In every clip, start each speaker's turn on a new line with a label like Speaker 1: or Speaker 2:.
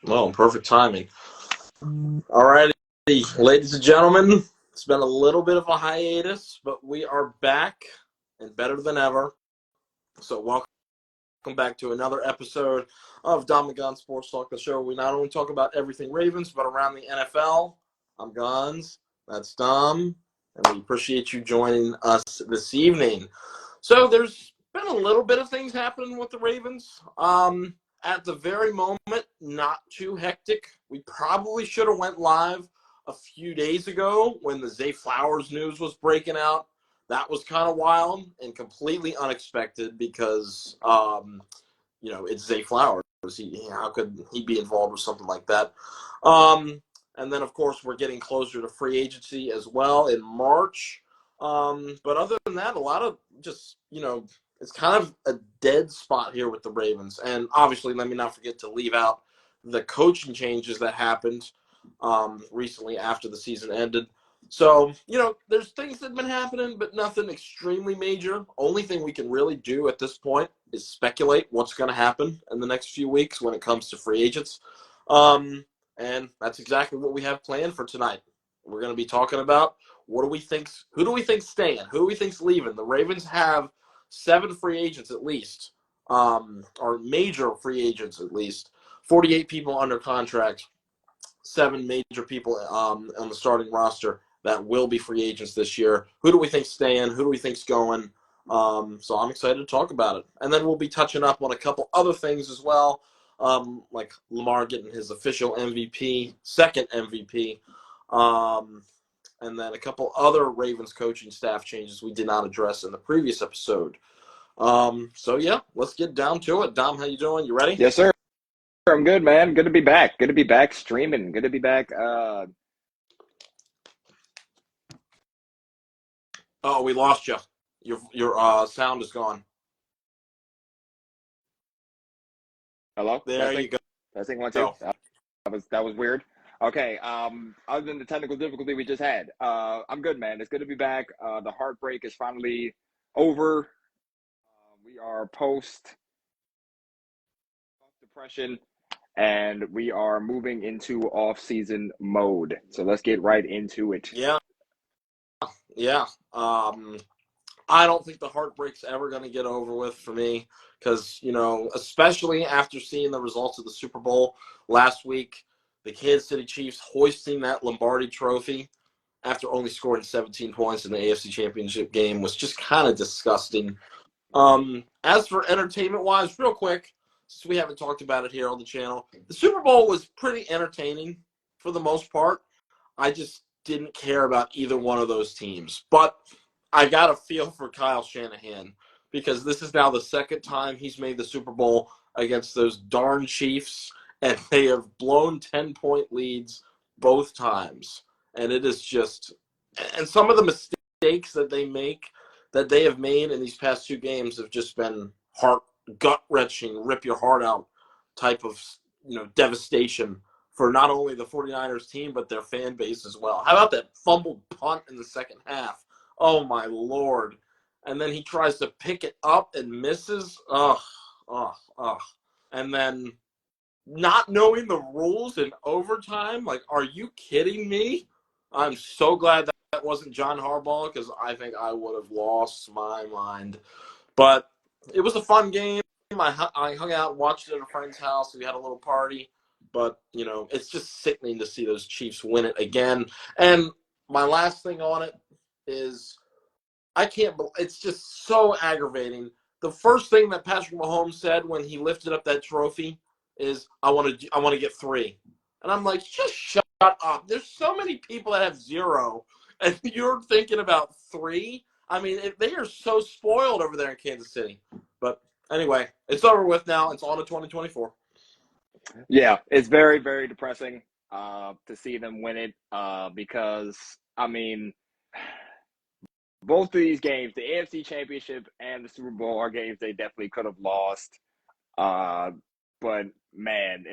Speaker 1: Well, perfect timing. All righty, ladies and gentlemen, it's been a little bit of a hiatus, but we are back and better than ever. So welcome back to another episode of Dom and Gonz Sports Talk, the show where we not only talk about everything Ravens, but around the NFL. I'm Gonz, that's Dom, and we appreciate you joining us this evening. So there's been a little bit of things happening with the Ravens. At the very moment, not too hectic. We probably should have went live a few days ago when the Zay Flowers news was breaking out. That was kind of wild and completely unexpected because, it's Zay Flowers. How could he be involved with something like that? And then, of course, we're getting closer to free agency as well in March. But other than that, a lot of just, it's kind of a dead spot here with the Ravens. And obviously, let me not forget to leave out the coaching changes that happened recently after the season ended. So, there's things that have been happening, but nothing extremely major. Only thing we can really do at this point is speculate what's going to happen in the next few weeks when it comes to free agents. And that's exactly what we have planned for tonight. We're going to be talking about who do we think's staying? Who do we think's leaving? The Ravens have 7 free agents at least, or major free agents at least. 48 people under contract, 7 major people on the starting roster that will be free agents this year. Who do we think's staying? Who do we think's going? So I'm excited to talk about it. And then we'll be touching up on a couple other things as well, like Lamar getting his official MVP, second MVP, and then a couple other Ravens coaching staff changes we did not address in the previous episode. So yeah, let's get down to it. Dom, how you doing? You ready?
Speaker 2: Yes, sir. I'm good, man. Good to be back. Good to be back streaming. Good to be back.
Speaker 1: Oh, we lost you. Your sound is gone.
Speaker 2: Hello?
Speaker 1: There you go.
Speaker 2: Testing 1, 2. That was weird. Okay. Other than the technical difficulty we just had, I'm good, man. It's good to be back. The heartbreak is finally over. We are post depression, and we are moving into off-season mode. So let's get right into it.
Speaker 1: Yeah. I don't think the heartbreak's ever going to get over with for me because, especially after seeing the results of the Super Bowl last week, the Kansas City Chiefs hoisting that Lombardi trophy after only scoring 17 points in the AFC Championship game was just kind of disgusting. As for entertainment-wise, real quick, since we haven't talked about it here on the channel, the Super Bowl was pretty entertaining for the most part. I just didn't care about either one of those teams. But I got a feel for Kyle Shanahan because this is now the second time he's made the Super Bowl against those darn Chiefs, and they have blown 10-point leads both times. And it is just – and some of the mistakes that they have made in these past 2 games have just been gut-wrenching, rip your heart out type of, devastation for not only the 49ers team, but their fan base as well. How about that fumbled punt in the second half? Oh, my Lord. And then he tries to pick it up and misses. Ugh. And then not knowing the rules in overtime, like, are you kidding me? I'm so glad that wasn't John Harbaugh because I think I would have lost my mind. But it was a fun game. I hung out, watched it at a friend's house. We had a little party. But, it's just sickening to see those Chiefs win it again. And my last thing on it is it's just so aggravating. The first thing that Patrick Mahomes said when he lifted up that trophy is, I want to get 3. And I'm like, just shut up. There's so many people that have 0, and you're thinking about 3. I mean, they are so spoiled over there in Kansas City. But anyway, it's over with now. It's on to 2024.
Speaker 2: Yeah, it's very, very depressing to see them win it because, I mean, both of these games, the AFC Championship and the Super Bowl, are games they definitely could have lost. But, man,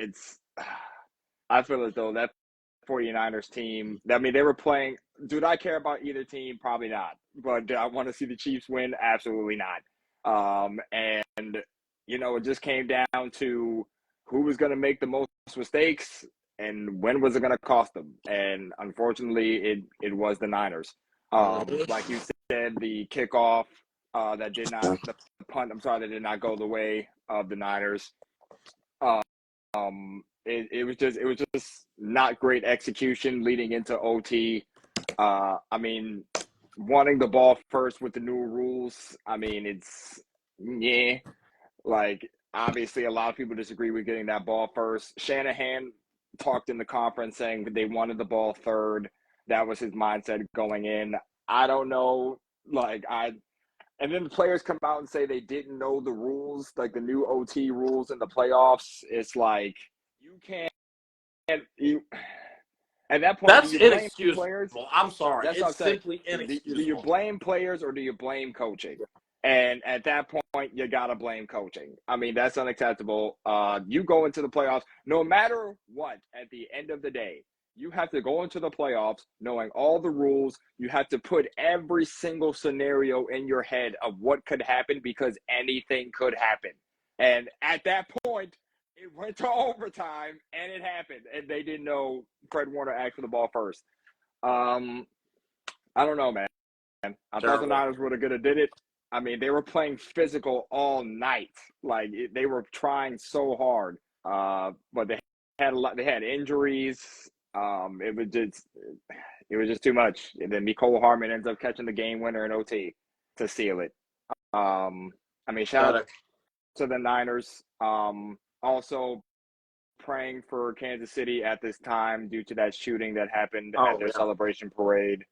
Speaker 2: I feel as though that 49ers team, I mean, they were playing – do I care about either team? Probably not. But do I want to see the Chiefs win? Absolutely not. And, it just came down to who was going to make the most mistakes and when was it going to cost them. And unfortunately, it was the Niners. Like you said, the kickoff that did not the punt. I'm sorry, that did not go the way of the Niners. It was just not great execution leading into OT. I mean, wanting the ball first with the new rules. I mean, it's like obviously a lot of people disagree with getting that ball first. Shanahan talked in the conference saying they wanted the ball third. That was his mindset going in. I don't know. And then the players come out and say they didn't know the rules, like the new OT rules in the playoffs. It's like you can't. At that point,
Speaker 1: That's
Speaker 2: do you blame
Speaker 1: inexcusable.
Speaker 2: players?
Speaker 1: I'm sorry.
Speaker 2: That's
Speaker 1: It's
Speaker 2: what I'm saying.
Speaker 1: simply inexcusable.
Speaker 2: Do you blame players or do you blame coaching? And at that point, you got to blame coaching. I mean, that's unacceptable. You go into the playoffs, no matter what, at the end of the day, you have to go into the playoffs knowing all the rules. You have to put every single scenario in your head of what could happen because anything could happen. And at that point, it went to overtime, and it happened. And they didn't know Fred Warner asked for the ball first. I don't know, man. I thought the Niners would have did it. I mean, they were playing physical all night. They were trying so hard. But they had injuries. It was just too much. And then Mecole Hardman ends up catching the game winner in OT to seal it. I mean, shout out to the Niners. Also praying for Kansas City at this time due to that shooting that happened at their celebration parade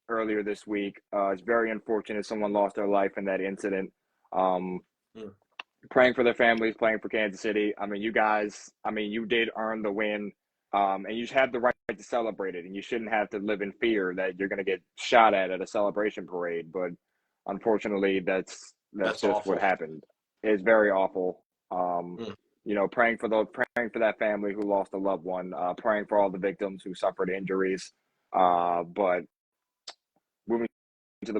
Speaker 2: earlier this week. It's very unfortunate someone lost their life in that incident. Praying for their families, praying for Kansas City. I mean, you guys, you did earn the win, and you have the right to celebrate it, and you shouldn't have to live in fear that you're going to get shot at a celebration parade. But unfortunately, that's just awful. What happened. It's very awful. Praying for that family who lost a loved one, praying for all the victims who suffered injuries. But moving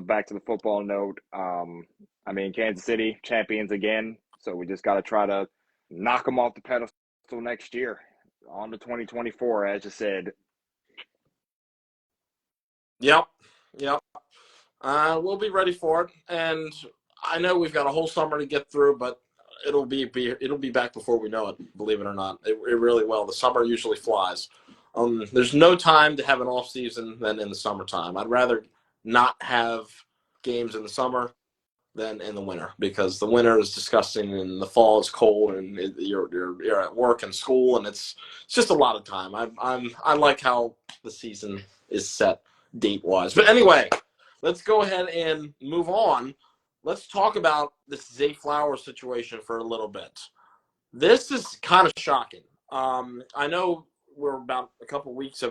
Speaker 2: back to the football note, Kansas City champions again, so we just got to try to knock them off the pedestal next year, on to 2024, as you said.
Speaker 1: Yep. We'll be ready for it, and I know we've got a whole summer to get through, but it'll be back before we know it. Believe it or not, it really will. The summer usually flies. There's no time to have an off season than in the summertime. I'd rather not have games in the summer than in the winter, because the winter is disgusting and the fall is cold and you're at work and school and it's just a lot of time. I like how the season is set date wise. But anyway, let's go ahead and move on. Let's talk about this Zay Flowers situation for a little bit. This is kind of shocking. I know we're about a couple weeks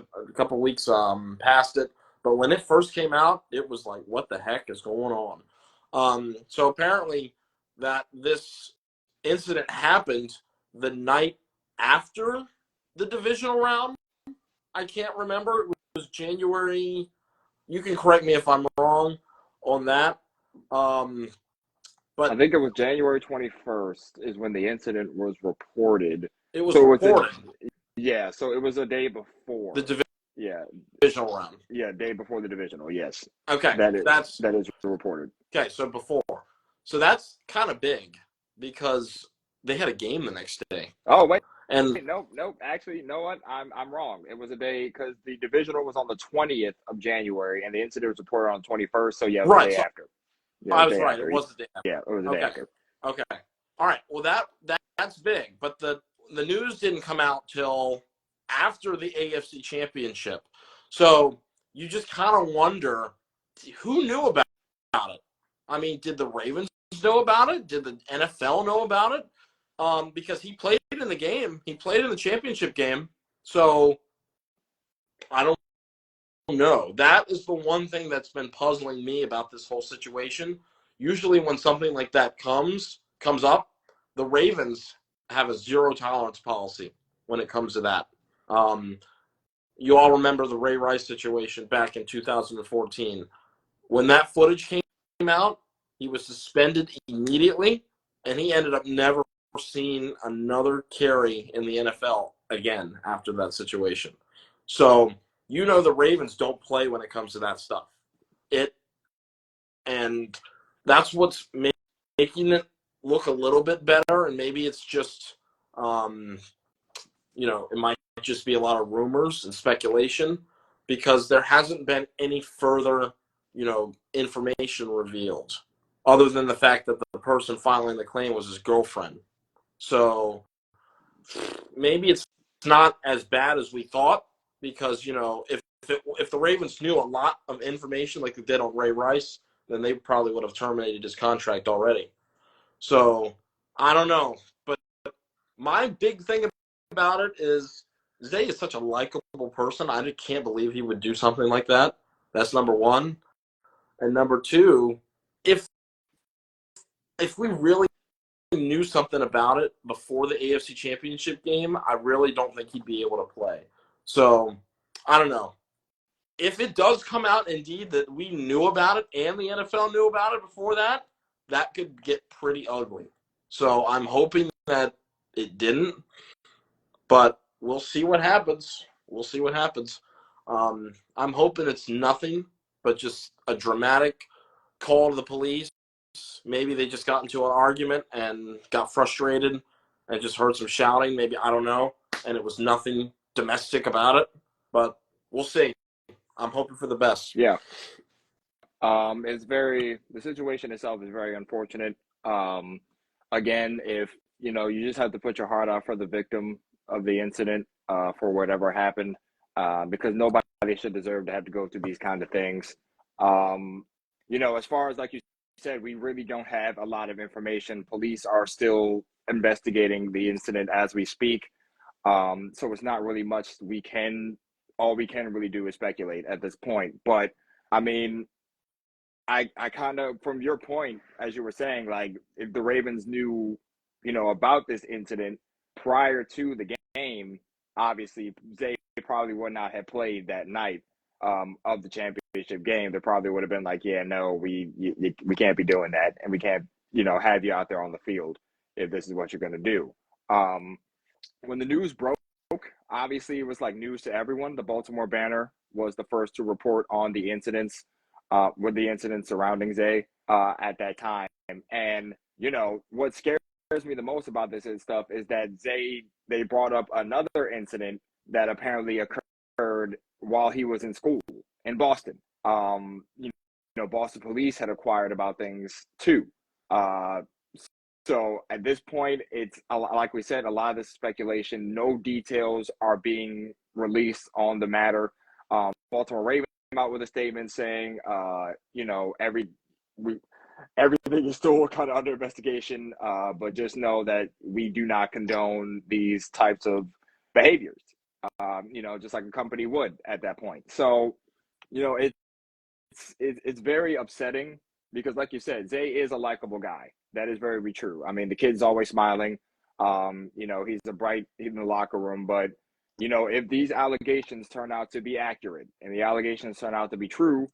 Speaker 1: past it, but when it first came out, it was like, what the heck is going on? So apparently that this incident happened the night after the divisional round. I can't remember. It was January. You can correct me if I'm wrong on that. But
Speaker 2: I think it was January 21st is when the incident was reported.
Speaker 1: It was reported.
Speaker 2: So it was a day before
Speaker 1: the divisional round.
Speaker 2: Yeah, day before the divisional. Yes.
Speaker 1: Okay,
Speaker 2: that is reported.
Speaker 1: Okay, so before, so that's kind of big because they had a game the next day.
Speaker 2: Oh wait,
Speaker 1: and
Speaker 2: nope. Actually, you know what? I'm wrong. It was a day because the divisional was on the 20th of January and the incident was reported on the 21st. So yeah, it was the day after. Yeah,
Speaker 1: I was right. It was the day after.
Speaker 2: Yeah, it was the day after.
Speaker 1: Okay. All right. Well, that's big, but the news didn't come out till after the AFC Championship. So you just kind of wonder who knew about it. I mean, did the Ravens know about it? Did the NFL know about it? Because he played in the game. He played in the championship game. So I don't know. That is the one thing that's been puzzling me about this whole situation. Usually when something like that comes up, the Ravens have a zero tolerance policy when it comes to that. You all remember the Ray Rice situation back in 2014. When that footage came out, he was suspended immediately, and he ended up never seen another carry in the NFL again after that situation. So, the Ravens don't play when it comes to that stuff. And that's what's making it look a little bit better. And maybe it's just, it might just be a lot of rumors and speculation because there hasn't been any further, information revealed other than the fact that the person filing the claim was his girlfriend. So maybe it's not as bad as we thought because, if the Ravens knew a lot of information like they did on Ray Rice, then they probably would have terminated his contract already. So I don't know. But my big thing about it is Zay is such a likable person. I just can't believe he would do something like that. That's number one. And number two, if we really knew something about it before the AFC Championship game, I really don't think he'd be able to play. So I don't know. If it does come out indeed that we knew about it and the NFL knew about it before that, that could get pretty ugly. So I'm hoping that it didn't, but we'll see what happens. I'm hoping it's nothing but just a dramatic call to the police. Maybe they just got into an argument and got frustrated and just heard some shouting. Maybe, I don't know. And it was nothing domestic about it, but we'll see. I'm hoping for the best.
Speaker 2: Yeah. The situation itself is very unfortunate. Again, if, you just have to put your heart out for the victim of the incident, for whatever happened, because nobody should deserve to have to go through these kind of things. As far as, like you said, we really don't have a lot of information. Police are still investigating the incident as we speak. So it's not really much all we can really do is speculate at this point. But I mean, I kind of, from your point, as you were saying, like if the Ravens knew, about this incident prior to the game, obviously they probably would not have played that night of the championship game. They probably would have been like, yeah, no, we can't be doing that, and we can't, have you out there on the field if this is what you're going to do. When the news broke, obviously it was like news to everyone. The Baltimore Banner was the first to report on the incidents, with the incidents surrounding Zay at that time. And, what scares me the most about this stuff is that they brought up another incident that apparently occurred while he was in school in Boston. Boston police had acquired about things too. So at this point, it's like we said, a lot of this speculation. No details are being released on the matter. Baltimore Ravens came out with a statement saying, everything is still kind of under investigation, but just know that we do not condone these types of behaviors. Just like a company would at that point. So, it's very upsetting because, like you said, Zay is a likable guy. That is very true. I mean, the kid's always smiling. He's bright in the locker room. But, if these allegations turn out to be accurate and the allegations turn out to be true,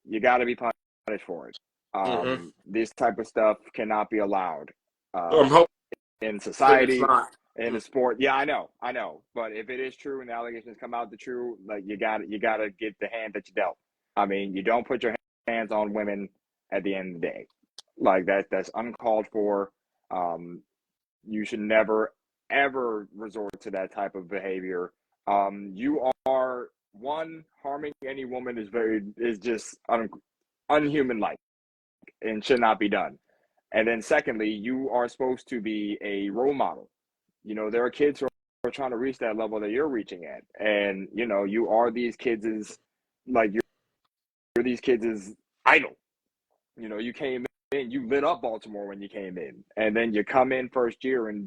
Speaker 2: you got to be punished for it. This type of stuff cannot be allowed in society, in the sport. Yeah, I know. But if it is true and the allegations come out the true, like you got to get the hand that you dealt. I mean, you don't put your hands on women at the end of the day. Like that's uncalled for. You should never, ever resort to that type of behavior. You are harming any woman is just unhuman like and should not be done. And then secondly, you are supposed to be a role model. There are kids who are trying to reach that level that you're reaching at. And, you are these kids' you're these kids' idol. You came in, you lit up Baltimore when you came in, and then you come in first year and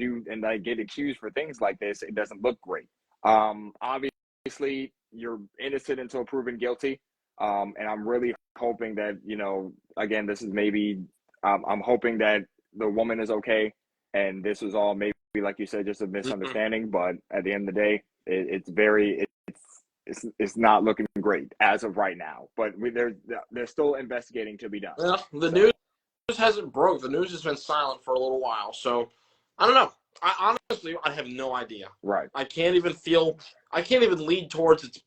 Speaker 2: get accused for things like this. It doesn't look great. Obviously you're innocent until proven guilty. And I'm really hoping that, again, this is maybe, I'm hoping that the woman is okay. And this was all maybe, like you said, just a misunderstanding. But at the end of the day, it's not looking great as of right now. But they're still investigating to be done.
Speaker 1: Well, the news hasn't broke. The news has been silent for a little while. So I don't know. I have no idea.
Speaker 2: Right.
Speaker 1: I can't even lead towards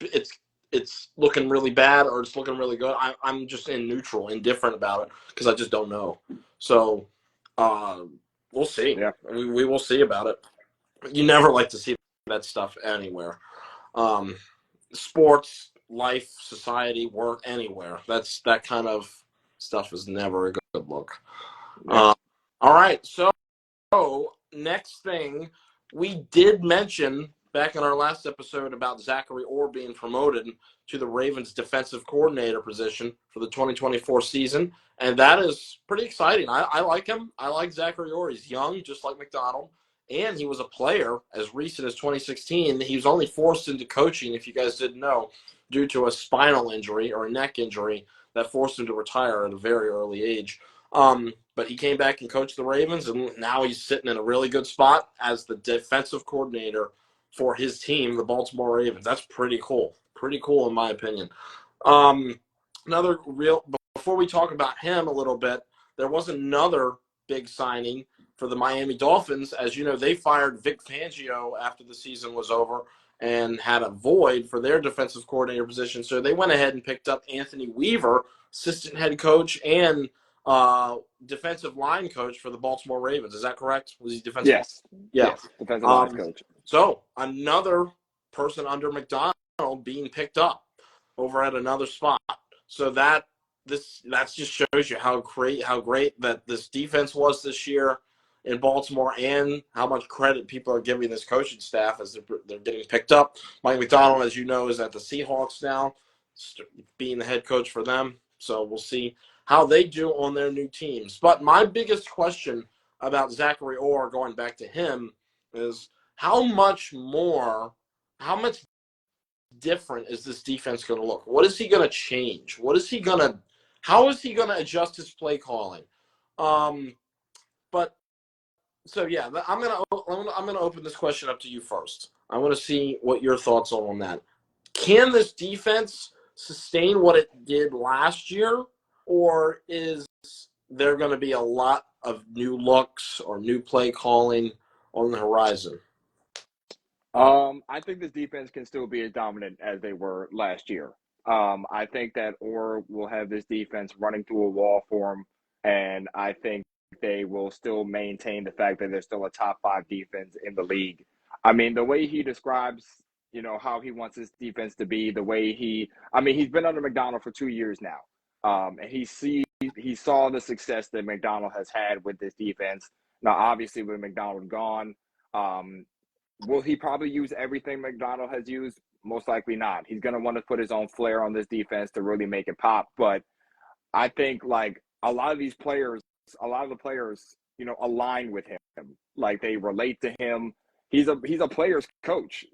Speaker 1: it's looking really bad or it's looking really good. I'm just in neutral, indifferent about it because I just don't know. So, uh, we'll see.
Speaker 2: Yeah.
Speaker 1: We will see about it. You never like to see that stuff anywhere. Um, Sports, life, society, work, anywhere. That kind of stuff is never a good look.
Speaker 2: Yeah.
Speaker 1: All right, so next thing, we did mention back in our last episode about Zachary Orr being promoted to the Ravens defensive coordinator position for the 2024 season, and that is pretty exciting. I like him. I like Zachary Orr. He's young, just like McDonald, and he was a player as recent as 2016. He was only forced into coaching, if you guys didn't know, due to a spinal injury or a neck injury that forced him to retire at a very early age. But he came back and coached the Ravens, and now he's sitting in a really good spot as the defensive coordinator for his team, the Baltimore Ravens. That's pretty cool. Pretty cool, in my opinion. Another real before we talk about him a little bit, there was another big signing for the Miami Dolphins. As you know, they fired Vic Fangio after the season was over and had a void for their defensive coordinator position. So they went ahead and picked up Anthony Weaver, assistant head coach and defensive line coach for the Baltimore Ravens. Is that correct? Was he defensive line?
Speaker 2: Yes.
Speaker 1: Yeah.
Speaker 2: Yes. Defensive lines coach.
Speaker 1: So another person under McDonald being picked up over at another spot. So that just shows you how great that this defense was this year in Baltimore, and how much credit people are giving this coaching staff as they're getting picked up. Mike McDonald, as you know, is at the Seahawks now, being the head coach for them. So we'll see how they do on their new teams. But my biggest question about Zachary Orr, going back to him, is how much different is this defense going to look? What is he going to change? How is he going to adjust his play calling? But so yeah, I'm gonna open this question up to you first. I want to see what your thoughts are on that. Can this defense sustain what it did last year, or is there going to be a lot of new looks or new play calling on the horizon?
Speaker 2: I think this defense can still be as dominant as they were last year. I think that Orr will have this defense running through a wall for him, and I think they will still maintain the fact that they're still a top 5 defense in the league. I mean, the way he describes, how he wants his defense to be, he's been under McDonald for 2 years now, and he saw the success that McDonald has had with this defense. Now, obviously, with McDonald gone, will he probably use everything McDonald has used? Most likely not. He's going to want to put his own flair on this defense to really make it pop. But I think like a lot of the players, align with him. Like they relate to him. He's a player's coach,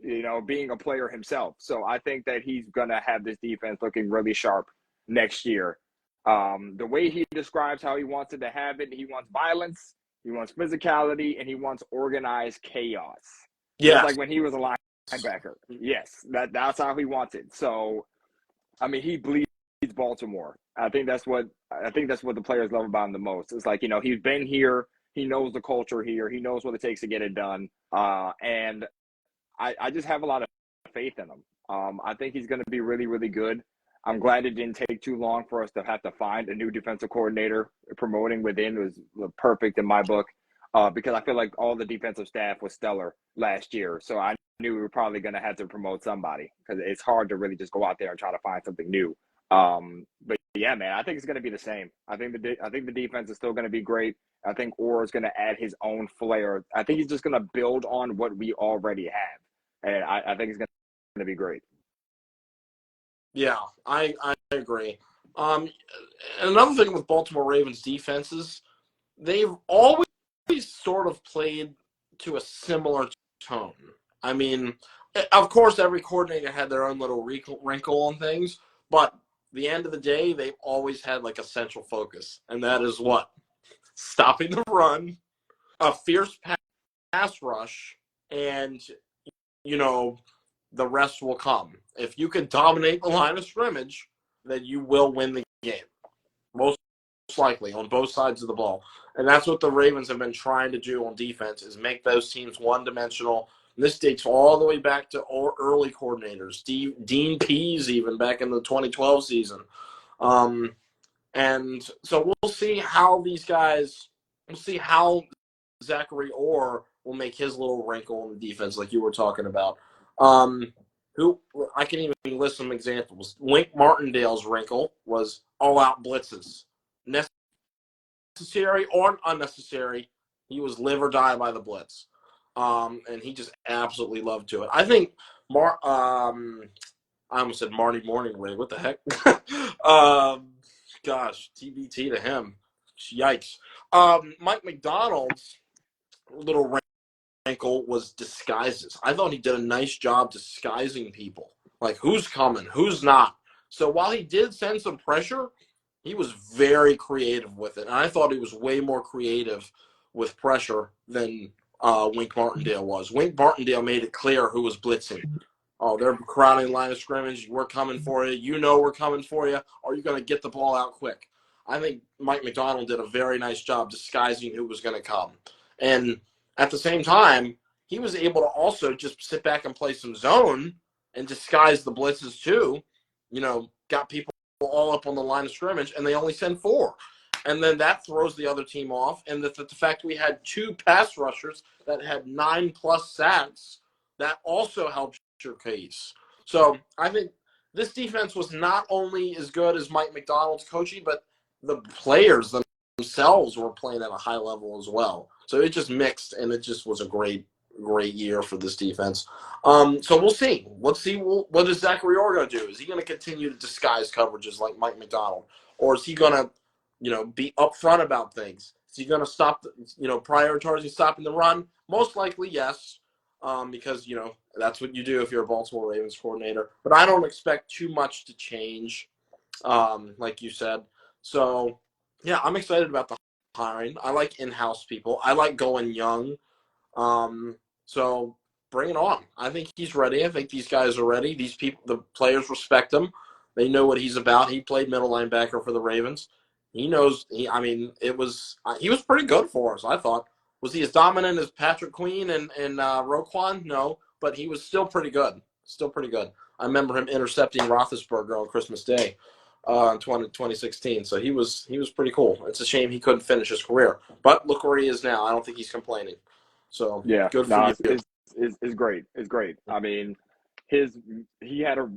Speaker 2: being a player himself. So I think that he's going to have this defense looking really sharp next year. The way he describes how he wants it to have it, he wants violence, he wants physicality, and he wants organized chaos. Just
Speaker 1: Yes.
Speaker 2: like when he was a linebacker. Yes, that's how he wants it. So, I mean, he bleeds Baltimore. I think that's what the players love about him the most. It's like, he's been here, he knows the culture here, he knows what it takes to get it done. And I just have a lot of faith in him. I think he's going to be really, really good. I'm glad it didn't take too long for us to have to find a new defensive coordinator. Promoting within was perfect in my book. Because I feel like all the defensive staff was stellar last year. So I knew we were probably going to have to promote somebody because it's hard to really just go out there and try to find something new. But yeah, man, I think it's going to be the same. I think the defense is still going to be great. I think Orr is going to add his own flair. I think he's just going to build on what we already have. And I think it's going to be great.
Speaker 1: Yeah, I agree. Another thing with Baltimore Ravens defenses, they've always sort of played to a similar tone. I mean, of course, every coordinator had their own little wrinkle on things, but at the end of the day, they've always had like a central focus, and that is what? Stopping the run, a fierce pass rush, and, the rest will come. If you can dominate the line of scrimmage, then you will win the game. Most likely on both sides of the ball. And that's what the Ravens have been trying to do on defense is make those teams one-dimensional. This dates all the way back to early coordinators, Dean Pease even back in the 2012 season. And so we'll see how these guys – we'll see how Zachary Orr will make his little wrinkle in the defense like you were talking about. Who I can even list some examples. Wink Martindale's wrinkle was all-out blitzes. Necessary or unnecessary, he was live or die by the blitz. And he just absolutely loved to it. I think I almost said Marty Morningway. What the heck? Gosh, TBT to him. Yikes. Mike McDonald's little wrinkle was disguises. I thought he did a nice job disguising people. Like, who's coming, who's not. So while he did send some pressure, he was very creative with it. And I thought he was way more creative with pressure than Wink Martindale was. Wink Martindale made it clear who was blitzing. Oh, they're crowding line of scrimmage. We're coming for you. You know we're coming for you. Are you going to get the ball out quick? I think Mike McDonald did a very nice job disguising who was going to come. And at the same time, he was able to also just sit back and play some zone and disguise the blitzes too. You know, got people all up on the line of scrimmage, and they only send 4. And then that throws the other team off. And the fact we had 2 pass rushers that had 9+ sacks, that also helps your case. So I think this defense was not only as good as Mike McDonald's coaching, but the players themselves were playing at a high level as well. So it just mixed, and it just was a great year for this defense. So we'll see. Let's see what is Zachary Orr going to do. Is he going to continue to disguise coverages like Mike McDonald? Or is he going to, be upfront about things? Is he going to stop, prioritizing stopping the run? Most likely, yes, because, that's what you do if you're a Baltimore Ravens coordinator. But I don't expect too much to change, like you said. So, yeah, I'm excited about the hiring. I like in-house people. I like going young. So bring it on. I think he's ready. I think these guys are ready. These people, the players respect him. They know what he's about. He played middle linebacker for the Ravens. He knows. He was pretty good for us, I thought. Was he as dominant as Patrick Queen and Roquan? No, but he was still pretty good. Still pretty good. I remember him intercepting Roethlisberger on Christmas Day in 2016. So he was pretty cool. It's a shame he couldn't finish his career. But look where he is now. I don't think he's complaining. So
Speaker 2: yeah,
Speaker 1: good for you.
Speaker 2: It's great. It's great. I mean, he had a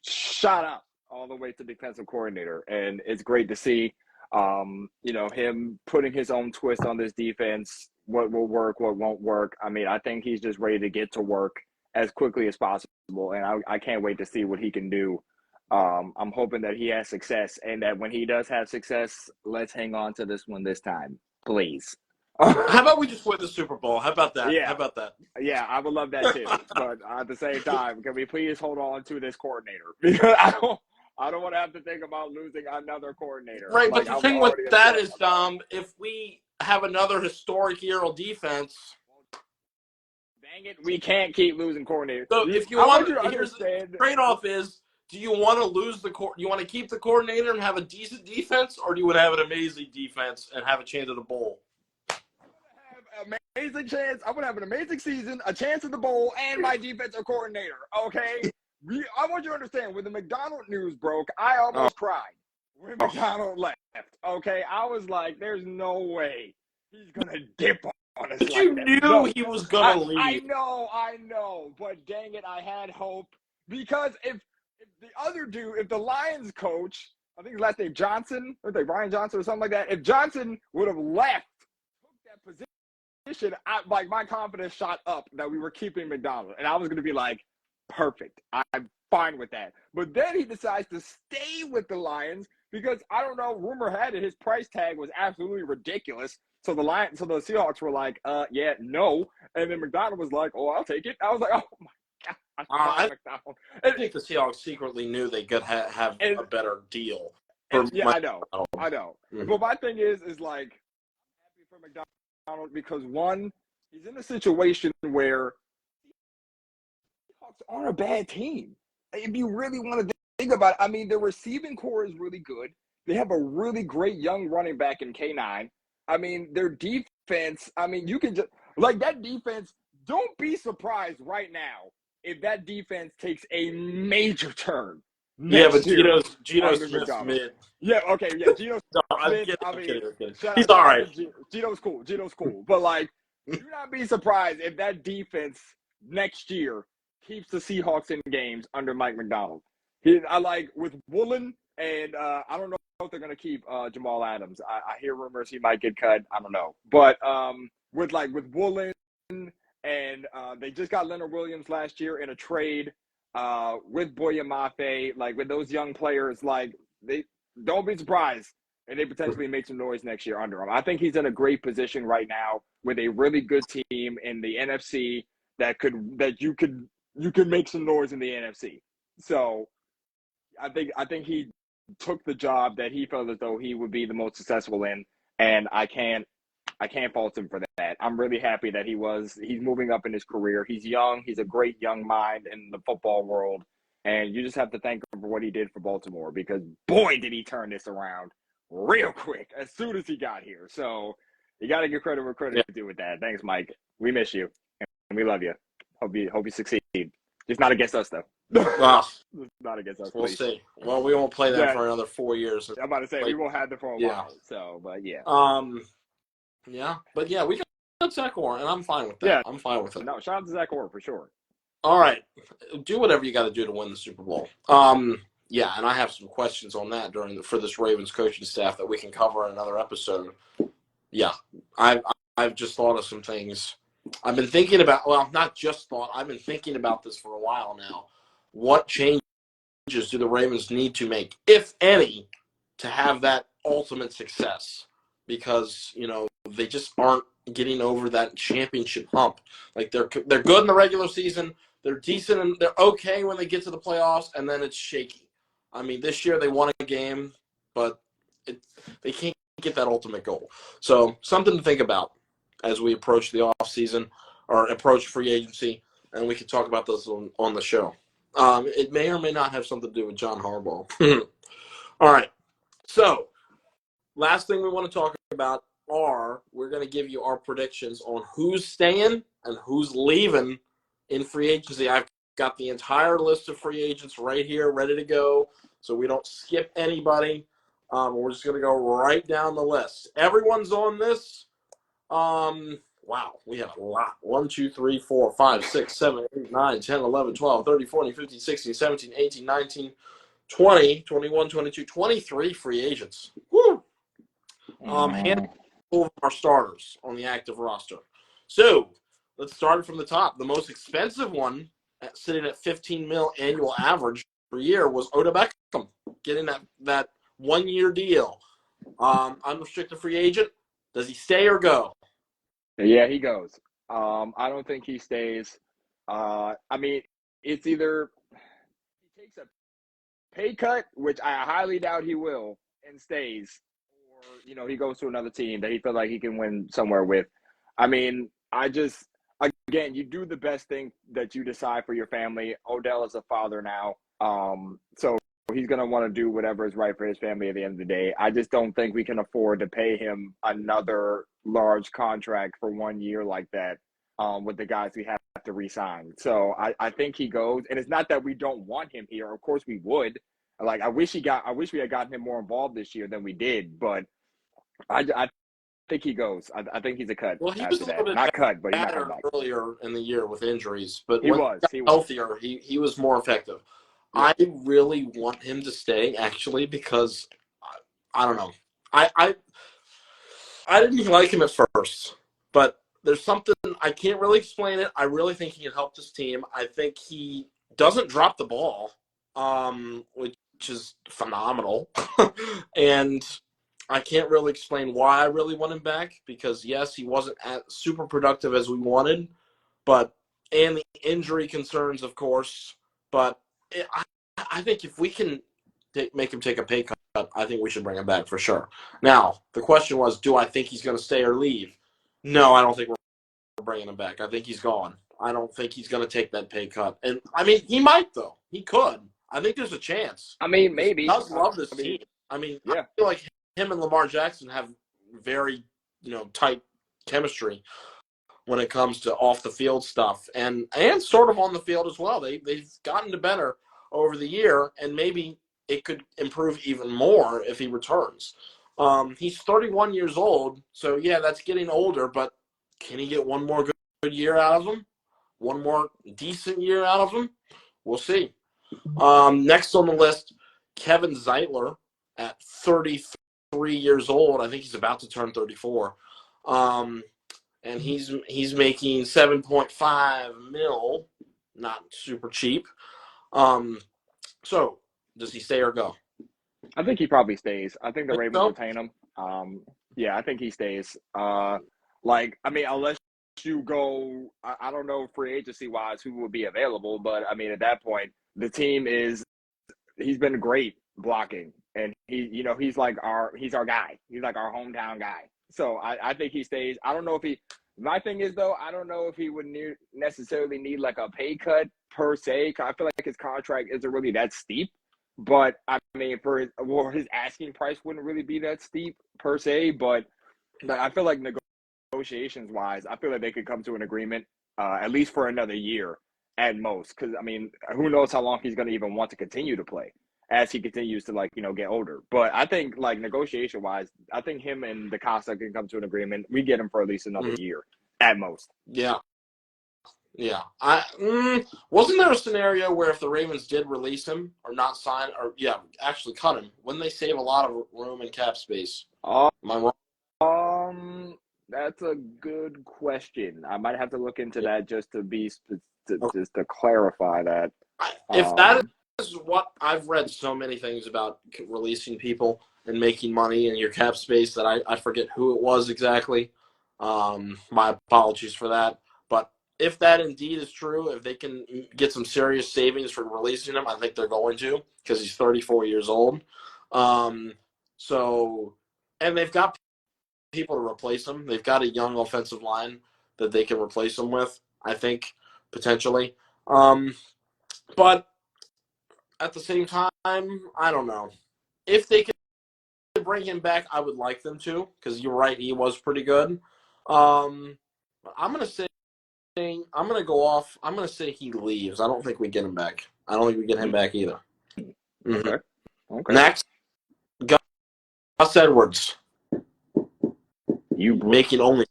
Speaker 2: shot up all the way to defensive coordinator, and it's great to see. Him putting his own twist on this defense. What will work, what won't work. I mean, I think he's just ready to get to work as quickly as possible, and I can't wait to see what he can do. I'm hoping that he has success, and that when he does have success, let's hang on to this one this time, please.
Speaker 1: How about we just win the Super Bowl? How about that?
Speaker 2: Yeah.
Speaker 1: How about that?
Speaker 2: Yeah, I would love that too. But at the same time, can we please hold on to this coordinator? Because I don't want to have to think about losing another coordinator.
Speaker 1: Right, but the thing with that is, if we have another historic year on defense,
Speaker 2: dang it, we can't keep losing coordinators.
Speaker 1: So if you want to understand, the trade-off is: do you want to lose you want to keep the coordinator and have a decent defense, or do you want to have an amazing defense and have a chance at a bowl?
Speaker 2: Amazing chance. I would have an amazing season, a chance at the bowl, and my defensive coordinator. Okay, I want you to understand. When the McDonald news broke, I almost cried when McDonald left. Okay, I was like, "There's no way he's gonna dip on us."
Speaker 1: But like you knew he was gonna leave.
Speaker 2: I know, but dang it, I had hope because if the other dude, if the Lions coach, I think his last name Johnson, or like Ryan Johnson or something like that, if Johnson would have left, took that position. My confidence shot up that we were keeping McDonald, and I was going to be like, perfect. I'm fine with that. But then he decides to stay with the Lions because I don't know. Rumor had it his price tag was absolutely ridiculous. So the Seahawks were like, yeah, no. And then McDonald was like, oh, I'll take it. I was like, oh my God, McDonald.
Speaker 1: I think the Seahawks secretly knew they could have a better deal.
Speaker 2: I know. Mm-hmm. But my thing is like, I'm happy for McDonald. Because one, he's in a situation where the Seahawks aren't a bad team. If you really want to think about it, I mean, the receiving core is really good. They have a really great young running back in K9. I mean, their defense, I mean, you can just, like that defense, don't be surprised right now if that defense takes a major turn
Speaker 1: Yeah,
Speaker 2: next
Speaker 1: but
Speaker 2: year
Speaker 1: Geno
Speaker 2: under
Speaker 1: Smith's
Speaker 2: McDonald.
Speaker 1: mid.
Speaker 2: Yeah, okay, yeah, Geno
Speaker 1: No, I'm
Speaker 2: Smith,
Speaker 1: kidding.
Speaker 2: I
Speaker 1: I'm
Speaker 2: mean,
Speaker 1: kidding. I'm kidding.
Speaker 2: shout
Speaker 1: He's
Speaker 2: out,
Speaker 1: all
Speaker 2: shout out
Speaker 1: right.
Speaker 2: to Geno's cool. Geno's cool. But, like, do not be surprised if that defense next year keeps the Seahawks in games under Mike McDonald. I like with Woolen, and I don't know if they're going to keep Jamal Adams. I hear rumors he might get cut. I don't know. But with Woolen, and they just got Leonard Williams last year in a trade with Boye Mafe. Like, with those young players, like, they don't be surprised if they potentially make some noise next year under him. I think he's in a great position right now with a really good team in the NFC that you could make some noise in the NFC. So I think he took the job that he felt as though he would be the most successful in, and I can't fault him for that. I'm really happy that he's moving up in his career. He's young. He's a great young mind in the football world, and you just have to thank him for what he did for Baltimore, because boy, did he turn this around real quick as soon as he got here. So you got to give credit where credit is due with that. Thanks, Mike. We miss you, and we love you. Hope you succeed. Just not against us, though.
Speaker 1: Well,
Speaker 2: not against us.
Speaker 1: we'll
Speaker 2: Please.
Speaker 1: see. Well, we won't play that for another 4 years.
Speaker 2: I'm about to say we won't have them for a while. So, but yeah.
Speaker 1: Yeah, but yeah, we got Zach Orr, and I'm fine with that.
Speaker 2: Yeah,
Speaker 1: I'm fine with it.
Speaker 2: No, shout out to Zach Orr for sure.
Speaker 1: All right, do whatever you got to do to win the Super Bowl. Yeah, and I have some questions on that for this Ravens coaching staff that we can cover in another episode. Yeah, I've just thought of some things. I've been thinking about. Well, not just thought. I've been thinking about this for a while now. What changes do the Ravens need to make, if any, to have that ultimate success? Because they just aren't getting over that championship hump. Like they're good in the regular season. They're decent and they're okay when they get to the playoffs, and then it's shaky. I mean, this year they won a game, but they can't get that ultimate goal. So something to think about as we approach the offseason or approach free agency, and we can talk about this on the show. It may or may not have something to do with John Harbaugh. All right. So last thing we want to talk about we're going to give you our predictions on who's staying and who's leaving in free agency. I've got the entire list of free agents right here, ready to go, so we don't skip anybody. We're just going to go right down the list. Everyone's on this. Wow, we have a lot. 1, 2, 3, 4, 5, 6, 7, 8, 9, 10, 11, 12, 13, 14, 15, 16, 17, 18, 19, 20, 21, 22, 23 free agents. Woo! Handful of our starters on the active roster. So let's start from the top. The most expensive one, sitting at $15 million annual average per year, was Odell Beckham, getting that 1-year deal. Unrestricted free agent. Does he stay or go?
Speaker 2: Yeah, he goes. I don't think he stays. I mean, it's either he takes a pay cut, which I highly doubt he will, and stays, or he goes to another team that he feels like he can win somewhere with. I mean, again, you do the best thing that you decide for your family. Odell is a father now, so he's going to want to do whatever is right for his family at the end of the day. I just don't think we can afford to pay him another large contract for 1 year like that with the guys we have to re-sign. So I think he goes, and it's not that we don't want him here. Of course we would. Like, I wish we had gotten him more involved this year than we did, but I think he goes. I think he's a cut.
Speaker 1: Well, he was
Speaker 2: after
Speaker 1: a
Speaker 2: that.
Speaker 1: little bit
Speaker 2: Not cut, but he's not coming
Speaker 1: better
Speaker 2: back.
Speaker 1: earlier in the year with injuries, but
Speaker 2: He
Speaker 1: when
Speaker 2: was
Speaker 1: healthier, he was more effective. Yeah. I really want him to stay, actually, because I don't know. I didn't like him at first, but there's something I can't really explain it. I really think he can help this team. I think he doesn't drop the ball, which is phenomenal, and I can't really explain why I really want him back, because yes, he wasn't as super productive as we wanted, and the injury concerns, of course. But I think if we can make him take a pay cut, I think we should bring him back for sure. Now, the question was, do I think he's going to stay or leave? No, I don't think we're bringing him back. I think he's gone. I don't think he's going to take that pay cut. And I mean, he might though. He could. I think there's a chance.
Speaker 2: I mean, maybe.
Speaker 1: He does love this team. I mean, I
Speaker 2: Yeah.
Speaker 1: feel like him and Lamar Jackson have very, tight chemistry when it comes to off the field stuff and sort of on the field as well. They've gotten to better over the year, and maybe it could improve even more if he returns. He's 31 years old, so yeah, that's getting older, but can he get one more good year out of him? One more decent year out of him? We'll see. Next on the list, Kevin Zeitler at 33 years old. I think he's about to turn 34. And he's making 7.5 mil, not super cheap. So does he stay or go?
Speaker 2: I think he probably stays. I think the
Speaker 1: Think
Speaker 2: Ravens
Speaker 1: so?
Speaker 2: retain him. Yeah, I think he stays. Unless you go, I don't know free agency wise who will be available, but I mean at that point the team he's been great blocking, and he's our guy. He's like our hometown guy. So I think he stays. I don't know if he. My thing is though, I don't know if he would necessarily need like a pay cut per se. I feel like his contract isn't really that steep. But I mean, his asking price wouldn't really be that steep per se. But I feel like negotiations wise, I feel like they could come to an agreement at least for another year at most. Because I mean, who knows how long he's going to even want to continue to play as he continues to get older. But I think negotiation wise, I think him and DaCosta can come to an agreement. We get him for at least another year at most.
Speaker 1: Yeah. Yeah. Wasn't there a scenario where if the Ravens did release him or not sign actually cut him, wouldn't they save a lot of room and cap space? Am I wrong?
Speaker 2: That's a good question. I might have to look into that just to just to clarify that.
Speaker 1: If that is what I've read, so many things about releasing people and making money in your cap space that I forget who it was exactly. My apologies for that. But if that indeed is true, if they can get some serious savings from releasing him, I think they're going to, because he's 34 years old. And they've got people to replace him. They've got a young offensive line that they can replace him with, I think, potentially. But at the same time, I don't know. If they could bring him back, I would like them to, because you're right, he was pretty good. I'm gonna say he leaves. I don't think we get him back. I don't think we get him back either. Mm-hmm.
Speaker 2: Okay.
Speaker 1: Next, Gus Edwards.
Speaker 2: You
Speaker 1: making only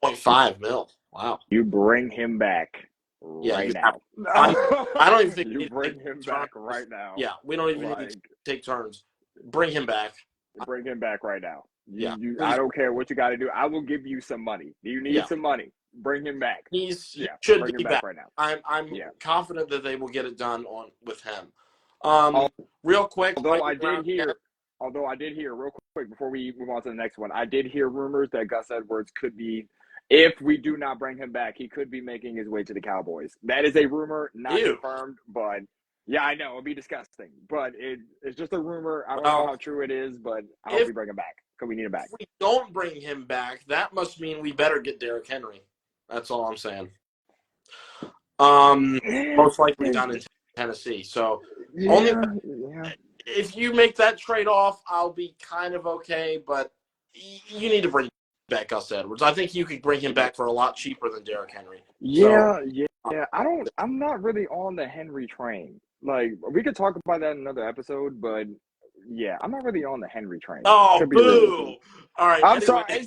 Speaker 1: 4.5 mil. Wow.
Speaker 2: You bring him back right now.
Speaker 1: I don't even think
Speaker 2: you bring him back right now.
Speaker 1: Yeah, we don't even need to take turns. Bring him back.
Speaker 2: Bring him back right now.
Speaker 1: I
Speaker 2: don't care what you got to do. I will give you some money. Do you need some money? Bring him back.
Speaker 1: He should
Speaker 2: bring
Speaker 1: be
Speaker 2: him back right now.
Speaker 1: I'm confident that they will get it done with him. Real quick.
Speaker 2: Although I did hear real quick before we move on to the next one, I did hear rumors that Gus Edwards could be, if we do not bring him back, he could be making his way to the Cowboys. That is a rumor, not confirmed, but yeah, I know it'd be disgusting, but it's just a rumor. I don't know how true it is, but I hope we bring him back because we need him back.
Speaker 1: If we don't bring him back, that must mean we better get Derrick Henry. That's all I'm saying. Most likely down in Tennessee. So if you make that trade off, I'll be kind of okay. But you need to bring back Gus Edwards. I think you could bring him back for a lot cheaper than Derrick Henry.
Speaker 2: I'm not really on the Henry train. Like, we could talk about that in another episode, but yeah, I'm not really on the Henry train.
Speaker 1: Oh, boo! All right,
Speaker 2: I'm sorry. I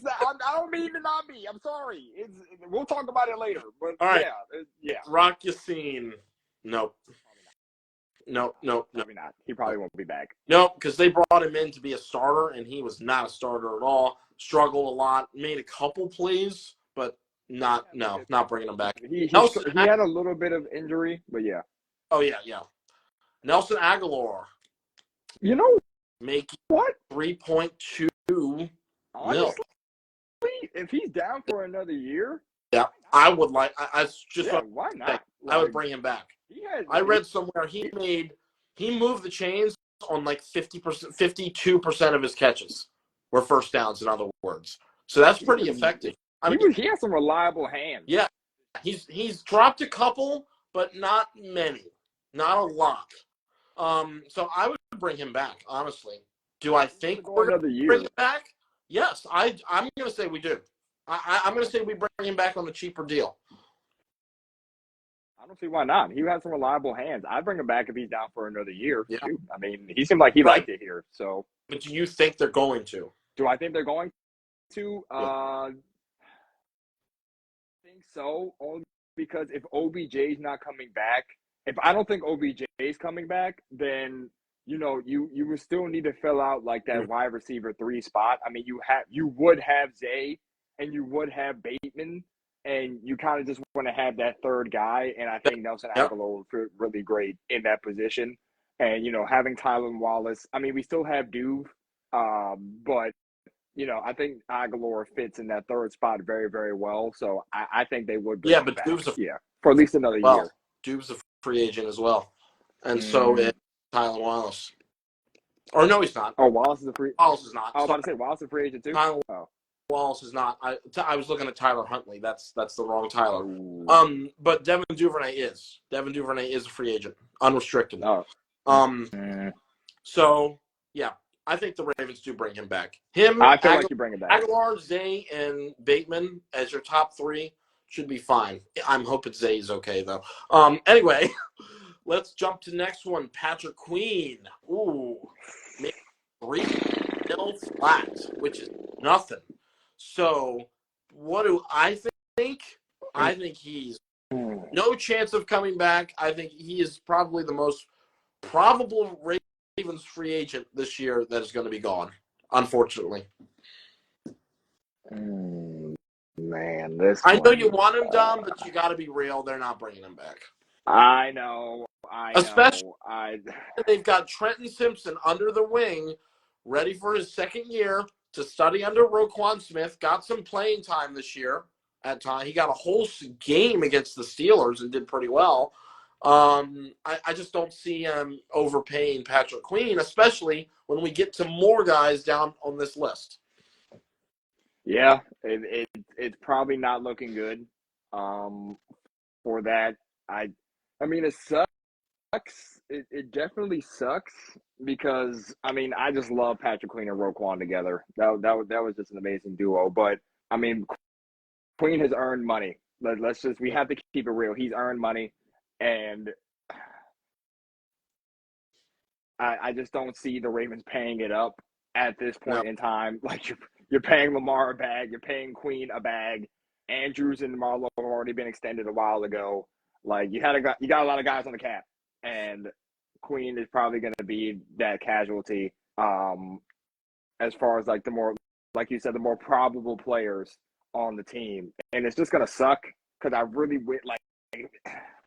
Speaker 2: don't mean to not be. I'm sorry. We'll talk about it later. But
Speaker 1: all right. Rock Yassin. Nope. No.
Speaker 2: Probably not. He probably won't be back.
Speaker 1: No, because they brought him in to be a starter, and he was not a starter at all. Struggled a lot. Made a couple plays, but not bringing him back.
Speaker 2: He had a little bit of injury, but yeah.
Speaker 1: Oh, yeah. Nelson Aguilar.
Speaker 2: You know
Speaker 1: making
Speaker 2: what?
Speaker 1: 3.2
Speaker 2: Honestly,
Speaker 1: mil.
Speaker 2: If he's down for another year,
Speaker 1: I would like.
Speaker 2: Why not?
Speaker 1: I would bring him back. I read somewhere he moved the chains on like 50%, 52% of his catches were first downs. In other words, so that's pretty effective.
Speaker 2: He has some reliable hands.
Speaker 1: Yeah, he's dropped a couple, but not many, not a lot. So I would bring him back, honestly. Do I think
Speaker 2: Go
Speaker 1: we're going
Speaker 2: another
Speaker 1: to bring
Speaker 2: year.
Speaker 1: him back? Yes, I'm going to say we do. I'm going to say we bring him back on a cheaper deal.
Speaker 2: I don't see why not. He has some reliable hands. I'd bring him back if he's down for another year.
Speaker 1: Yeah.
Speaker 2: Shoot. I mean, he seemed like he
Speaker 1: Right.
Speaker 2: liked it here. So,
Speaker 1: But do you think they're going to?
Speaker 2: do I think they're going to?
Speaker 1: Yeah.
Speaker 2: I think so. Only because if OBJ's not coming back, if I don't think OBJ is coming back, then you would still need to fill out like that wide receiver 3 spot. I mean, you would have Zay and you would have Bateman, and you kind of just want to have that third guy. And I think Nelson
Speaker 1: Yep.
Speaker 2: Aguilar would fit really great in that position. And having Tylen Wallace. I mean, we still have Duve, but I think Aguilar fits in that third spot very, very well. So I think they would bring him
Speaker 1: but
Speaker 2: back.
Speaker 1: Dube's
Speaker 2: For at least another year.
Speaker 1: Dube's a free agent as well. And so is Tylen Wallace. Or no, he's not.
Speaker 2: Oh, Wallace is a free.
Speaker 1: Wallace is not.
Speaker 2: I was about to say Wallace is a free agent too.
Speaker 1: Wallace is not. I was looking at Tyler Huntley. That's the wrong Tyler.
Speaker 2: Ooh.
Speaker 1: But Devin Duvernay is. Devin Duvernay is a free agent, unrestricted.
Speaker 2: Oh.
Speaker 1: So yeah, I think the Ravens do bring him back.
Speaker 2: I feel like you bring him back.
Speaker 1: Aguilar, Zay, and Bateman as your top 3 should be fine. I'm hoping Zay's okay though. Anyway, let's jump to the next one. Patrick Queen. Ooh, maybe 3 mil flat, which is nothing. So, what do I think? I think he's no chance of coming back. I think he is probably the most probable Ravens free agent this year that is going to be gone, unfortunately.
Speaker 2: Man,
Speaker 1: I know you want him, Dom, but you got to be real. They're not bringing him back.
Speaker 2: I know.
Speaker 1: Especially they've got Trenton Simpson under the wing, ready for his second year to study under Roquan Smith. Got some playing time this year at time. He got a whole game against the Steelers and did pretty well. I just don't see him overpaying Patrick Queen, especially when we get to more guys down on this list.
Speaker 2: Yeah, it's probably not looking good for that. I mean, it sucks. It definitely sucks because, I mean, I just love Patrick Queen and Roquan together. That was just an amazing duo. But, I mean, Queen has earned money. We have to keep it real. He's earned money. And I just don't see the Ravens paying it up at this point in time. Like, you're paying Lamar a bag. You're paying Queen a bag. Andrews and Marlowe have already been extended a while ago. Like, you got a lot of guys on the cap. And Queen is probably going to be that casualty as far as, like, the more, like you said, the more probable players on the team. And it's just going to suck because I really would, like,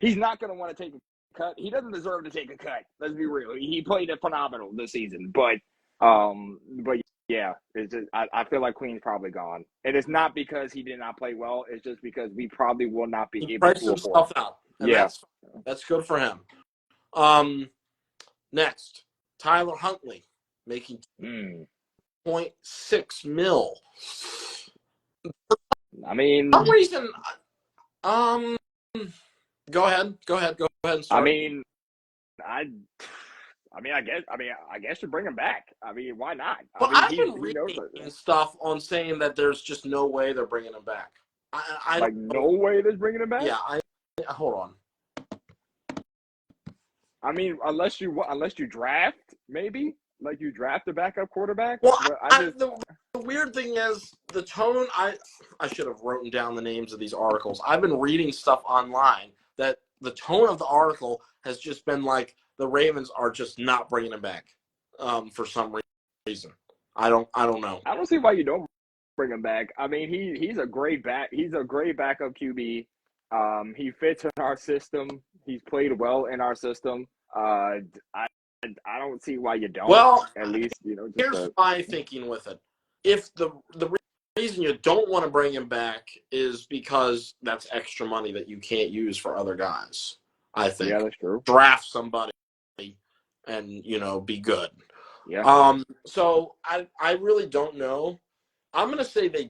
Speaker 2: he's not going to want to take a cut. He doesn't deserve to take a cut. Let's be real. He played it phenomenal this season. But yeah, it's just, I feel like Queen's probably gone. And it's not because he did not play well. It's just because we probably will not be able to afford
Speaker 1: himself out. And that's good for him. Next, Tyler Huntley making $0.6 million.
Speaker 2: I mean,
Speaker 1: for some reason, go ahead and start.
Speaker 2: I guess you bring him back. I mean, why not?
Speaker 1: Well, I've been reading stuff on saying that there's just no way they're bringing him back. I
Speaker 2: like no way they're bringing him back.
Speaker 1: Yeah, hold on.
Speaker 2: I mean, unless you draft, maybe like you draft a backup quarterback.
Speaker 1: Well, the weird thing is the tone. I should have written down the names of these articles. I've been reading stuff online that the tone of the article has just been like the Ravens are just not bringing him back for some reason. I don't know.
Speaker 2: I don't see why you don't bring him back. I mean, he's a great He's a great backup QB. He fits in our system. He's played well in our system. I don't see why you don't.
Speaker 1: Well,
Speaker 2: at least
Speaker 1: here's my thinking with it. If the reason you don't want to bring him back is because that's extra money that you can't use for other guys. I think.
Speaker 2: Yeah, that's true.
Speaker 1: Draft somebody and be good.
Speaker 2: Yeah.
Speaker 1: So I really don't know. I'm gonna say they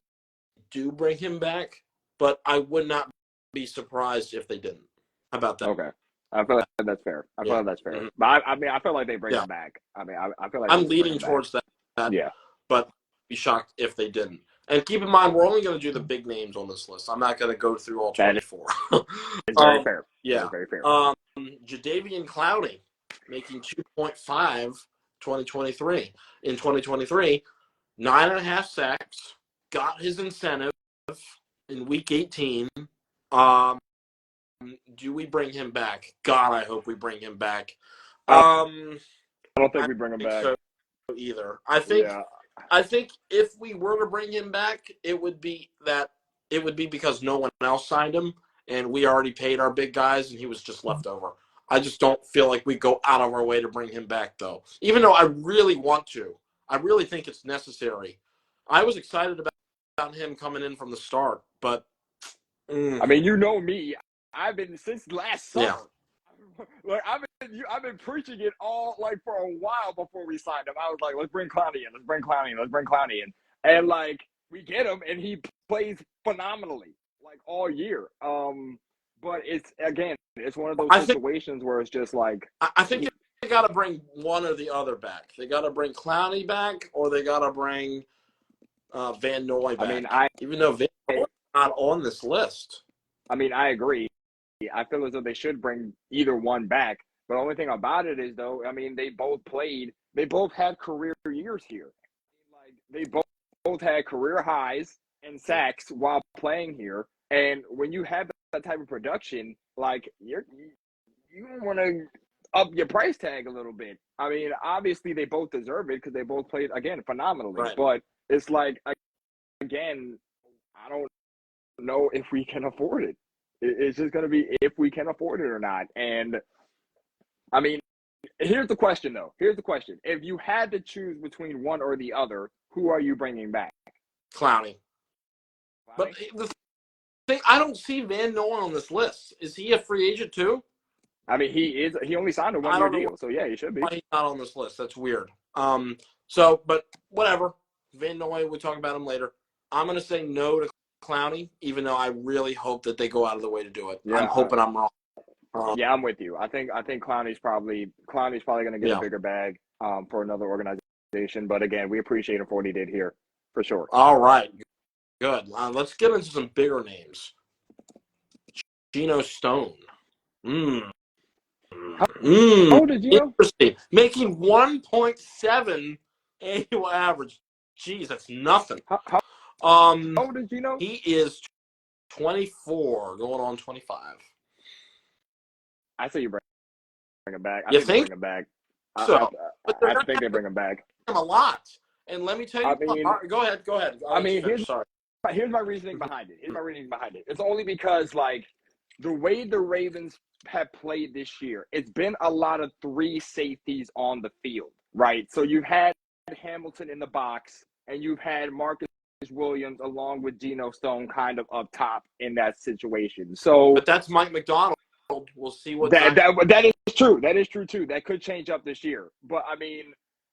Speaker 1: do bring him back, but I would not be surprised if they didn't. How about that?
Speaker 2: Okay. I feel like that's fair. I feel like that's fair.
Speaker 1: Mm-hmm.
Speaker 2: But I mean, I feel like they bring
Speaker 1: Yeah.
Speaker 2: him back. I mean, I feel like
Speaker 1: I'm
Speaker 2: they bring
Speaker 1: leaning
Speaker 2: him back.
Speaker 1: towards that.
Speaker 2: Yeah.
Speaker 1: But I'd be shocked if they didn't. And keep in mind, we're only going to do the big names on this list. I'm not going to go through all 24.
Speaker 2: It's very fair.
Speaker 1: Yeah.
Speaker 2: That is very fair.
Speaker 1: Jadeveon Clowney making 2.5 2023. In 2023, 9.5 sacks, got his incentive in week 18. Do we bring him back? God, I hope we bring him back.
Speaker 2: I don't think we bring him back.
Speaker 1: So either. I think if we were to bring him back, it would be because no one else signed him and we already paid our big guys and he was just left over. I just don't feel like we go out of our way to bring him back though. Even though I really want to. I really think it's necessary. I was excited about him coming in from the start, but
Speaker 2: I mean, you know me. I've been since last summer.
Speaker 1: Yeah.
Speaker 2: Like I've been preaching it all like for a while before we signed him. I was like, let's bring Clowney in, let's bring Clowney in, and like we get him, and he plays phenomenally like all year. But it's one of those situations where it's just like
Speaker 1: I think they got to bring one or the other back. They got to bring Clowney back, or they got to bring Van Noy back. I mean, even though Van Noy is not on this list.
Speaker 2: I mean, I agree. I feel as though they should bring either one back. But the only thing about it is, though, I mean, they both had career years here. Like they both had career highs and sacks while playing here. And when you have that type of production, like you want to up your price tag a little bit. I mean, obviously they both deserve it because they both played again phenomenally. Right. But it's like again, I don't know if we can afford it. It's just going to be if we can afford it or not. And I mean, here's the question, though. Here's the question. If you had to choose between one or the other, who are you bringing back?
Speaker 1: Clowney. But the thing, I don't see Van Noy on this list. Is he a free agent too?
Speaker 2: I mean, he is. He only signed a one-year deal, so yeah, he should be.
Speaker 1: Why he's not on this list? That's weird. But whatever. Van Noy, we'll talk about him later. I'm going to say no to Clowney, even though I really hope that they go out of the way to do it. Yeah, I'm hoping I'm wrong.
Speaker 2: Yeah, I'm with you. I think Clowney's probably going to get a bigger bag for another organization. But again, we appreciate him for what he did here, for sure.
Speaker 1: All right, good. Let's get into some bigger names. Geno Stone.
Speaker 2: How old is Geno?
Speaker 1: Interesting. Making 1.7 annual average. Jeez, that's nothing.
Speaker 2: How old is Geno?
Speaker 1: He is 24, going on 25. I
Speaker 2: say you bring him back.
Speaker 1: You think?
Speaker 2: Bring him back.
Speaker 1: So,
Speaker 2: I think they bring him back.
Speaker 1: A lot. And let me tell you, go ahead.
Speaker 2: Here's my reasoning behind it. It's only because, like, the way the Ravens have played this year, it's been a lot of three safeties on the field, right? So you've had Hamilton in the box, and you've had Marcus Williams along with Geno Stone kind of up top in that situation. So,
Speaker 1: but that's Mike McDonald. We'll see what
Speaker 2: that is true. That is true too. That could change up this year. But I mean,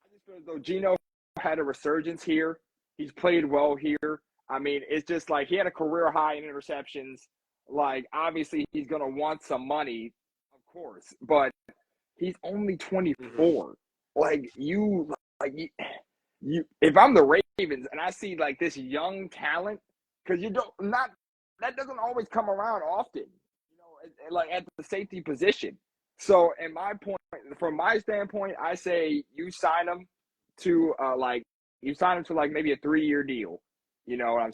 Speaker 2: I just feel as though Geno had a resurgence here. He's played well here. I mean, it's just like he had a career high in interceptions. Like, obviously, he's gonna want some money, of course, but he's only 24. Like you, if I'm the Ravens and I see like this young talent, because that doesn't always come around often. Like at the safety position. So from my standpoint, I say you sign him to maybe a 3-year deal. You know what I'm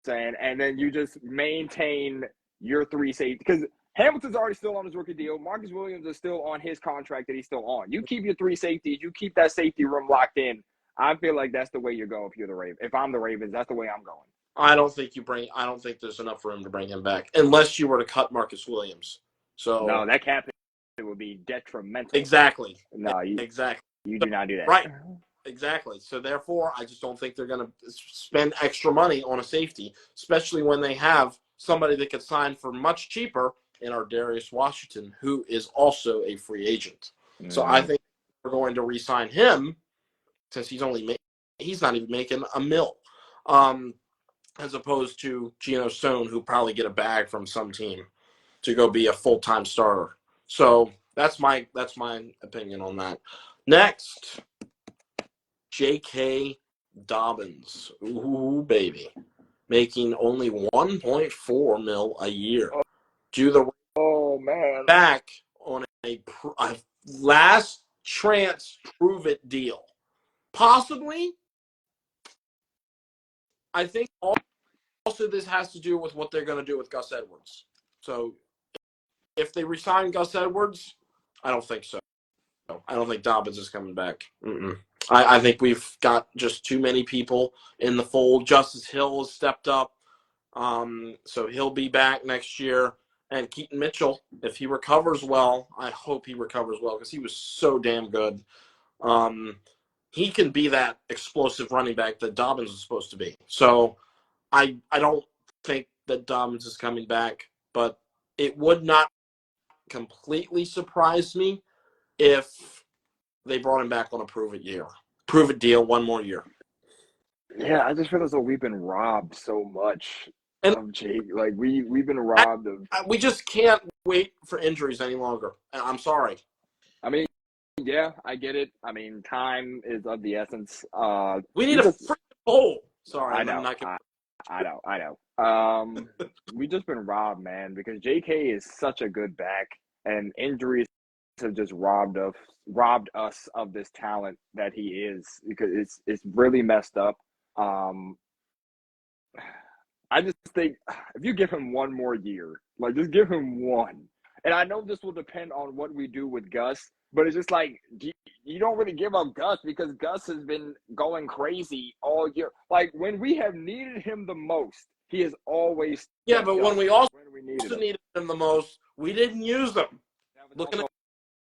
Speaker 2: saying? And then you just maintain your three safety, because Hamilton's already still on his rookie deal. Marcus Williams is still on his contract that he's still on. You keep your three safeties, you keep that safety room locked in. I feel like that's the way you go if you're the Ravens. If I'm the Ravens, that's the way I'm going.
Speaker 1: I don't think there's enough room to bring him back unless you were to cut Marcus Williams. So
Speaker 2: no, that cap hit would be detrimental.
Speaker 1: Exactly.
Speaker 2: No, you do not do that.
Speaker 1: Right. Exactly. So therefore, I just don't think they're going to spend extra money on a safety, especially when they have somebody that could sign for much cheaper in our Darius Washington, who is also a free agent. So I think we're going to re-sign him since he's not even making $1 million. As opposed to Geno Stone, who probably get a bag from some team to go be a full-time starter. So that's my opinion on that. Next, J.K. Dobbins. Ooh, baby. Making only $1.4 million a year. Do the
Speaker 2: man.
Speaker 1: back on a last chance prove it deal. Possibly. I think also this has to do with what they're going to do with Gus Edwards. So if they resign Gus Edwards, I don't think so. I don't think Dobbins is coming back. I think we've got just too many people in the fold. Justice Hill has stepped up, so he'll be back next year. And Keaton Mitchell, if he recovers well, I hope he recovers well because he was so damn good. He can be that explosive running back that Dobbins is supposed to be. So I don't think that Dobbins is coming back, but it would not completely surprise me if they brought him back on a prove it deal, one more year.
Speaker 2: Yeah, I just feel as though we've been robbed so much
Speaker 1: And
Speaker 2: of Jake. Like we've been robbed of.
Speaker 1: we just can't wait for injuries any longer. I'm sorry.
Speaker 2: I mean, yeah, I get it. I mean, time is of the essence.
Speaker 1: We need a freaking bowl. Sorry,
Speaker 2: I know.
Speaker 1: I'm not gonna...
Speaker 2: I know. We've just been robbed, man, because J.K. is such a good back, and injuries have just robbed us of this talent that he is, because it's really messed up. I just think if you give him one more year, like just give him one. And I know this will depend on what we do with Gus, but it's just like you don't really give up Gus because Gus has been going crazy all year. Like when we have needed him the most, he has always
Speaker 1: but when we needed him the most, we didn't use them. Looking at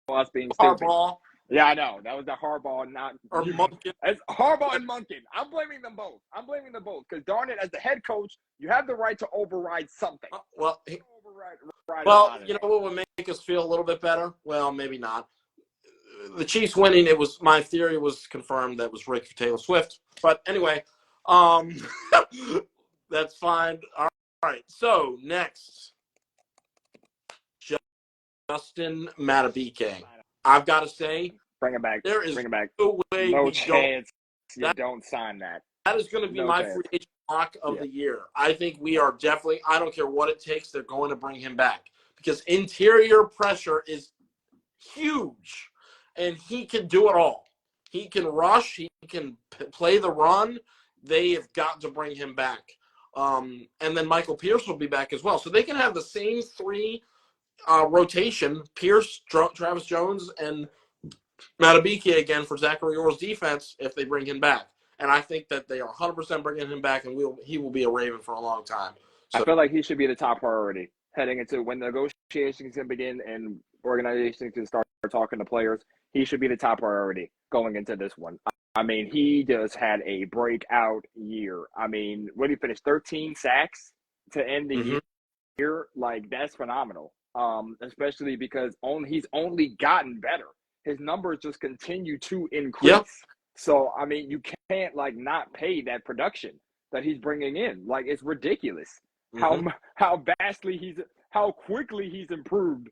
Speaker 2: us being
Speaker 1: Harbaugh.
Speaker 2: Yeah, I know. That was the Harbaugh, not
Speaker 1: or Monken.
Speaker 2: It's Harbaugh and Monken. I'm blaming them both. Because darn it, as the head coach, you have the right to override something.
Speaker 1: You know what would make us feel a little bit better? Well, maybe not. The Chiefs winning, my theory was confirmed that it was rigged for Taylor Swift. But anyway, that's fine. All right. So next, Justin Madubuike. I've got to say,
Speaker 2: bring it back.
Speaker 1: There is
Speaker 2: no
Speaker 1: way
Speaker 2: no chance you don't sign that.
Speaker 1: That is going to be my free agent lock of the year. I think we are definitely. I don't care what it takes. They're going to bring him back because interior pressure is huge, and he can do it all. He can rush. He can play the run. They have got to bring him back. And then Michael Pierce will be back as well. So they can have the same three rotation, Pierce, Travis Jones, and Madubuike again for Zachary Orr's defense if they bring him back. And I think that they are 100% bringing him back, and he will be a Raven for a long time.
Speaker 2: So, I feel like he should be the top priority heading into when negotiations can begin and organizations can start talking to players. He should be the top priority going into this one. I mean, he just had a breakout year. I mean, what did he finish? 13 sacks to end the year? Like, that's phenomenal. Especially because he's only gotten better. His numbers just continue to increase.
Speaker 1: Yep.
Speaker 2: So, I mean, you can't, not pay that production that he's bringing in. Like, it's ridiculous how quickly he's improved